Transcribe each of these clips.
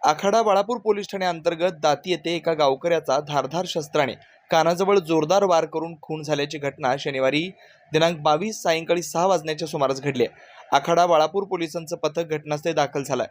Akhada Balapur police Thane अंतर्गत दाती येथे एका गावकऱ्याचा धारधार शस्त्राने कानाजवळ जोरदार वार करून खून झाल्याची घटना शनिवारी दिनांक 22 सायंकाळी 6 वाजण्याच्या सुमारास घडली आहे। आखाडा बाळापूर पोलिसांचं पथक घटनास्थळी दाखल झालंय।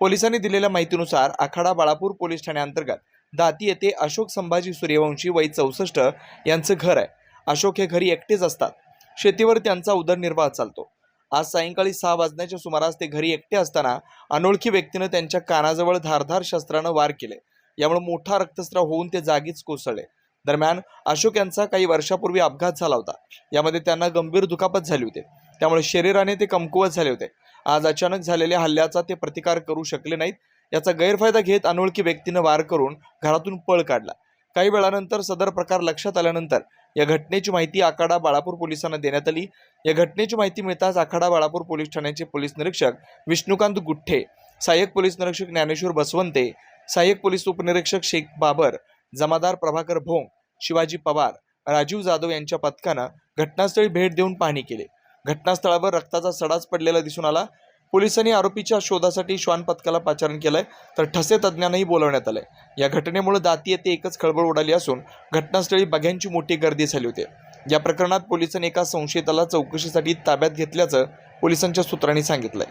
पोलिसांनी दिलेल्या माहितीनुसार आखाडा बाळापूर पोलीस ठाणे अंतर्गत दाती येथे अशोक संभाजी सूर्यवंशी वय 64 यांचं घर आहे। अशोक हे घरी एकटेच असतात। शेतीवर त्यांचा उदरनिर्वाह चालतो। आज सायंकाळी 6 वाजण्याच्या सुमारास ते घरी एकटे असताना अनोळखी व्यक्तीने त्यांच्या कानाजवळ धारधार शस्त्राने वार केले। यामुळे मोठा रक्तस्राव होऊन ते जागीच कोसळले। दरम्यान अशोक यांचा काही वर्षापूर्वी अपघात झाला होता। यामध्ये त्यांना गंभीर दुखापत झाली होती, त्यामुळे शरीराने ते कमकुवत झाले होते। आज अचानक झालेल्या हल्ल्याचा ते प्रतिकार करू शकले नाहीत। याचा गैरफायदा घेत अनोळखी व्यक्तीने वार करून घरातून पळ काढला। काही वेळानंतर सदर प्रकार लक्षात आल्यानंतर या घटनेची माहिती आखाडा बाळापूर पोलिसांना देण्यात आली। या घटनेची माहिती मिळताच आखाडा बाळापूर पोलीस ठाण्याचे पोलीस निरीक्षक विष्णुकांत गुठ्ठे, सहाय्यक पोलीस निरीक्षक ज्ञानेश्वर बसवंते, सहाय्यक पोलीस उपनिरीक्षक शेख बाबर, जमादार प्रभाकर भोंग, शिवाजी पवार, राजीव जाधव यांच्या पथकानं घटनास्थळी भेट देऊन पाहणी केली। घटनास्थळावर रक्ताचा सडाच पडलेला दिसून आला। पोलिसांनी आरोपीच्या शोधासाठी श्वान पथकाला पाचारण केलंय, तर ठसे तज्ञांनाही बोलवण्यात आलंय। या घटनेमुळे दाती येथे एकच खळबळ उडाली असून घटनास्थळी बघ्यांची मोठी गर्दी झाली होती। या प्रकरणात पोलिसांनी एका संशयिताला चौकशीसाठी ताब्यात घेतल्याचं पोलिसांच्या सूत्रांनी सांगितलंय।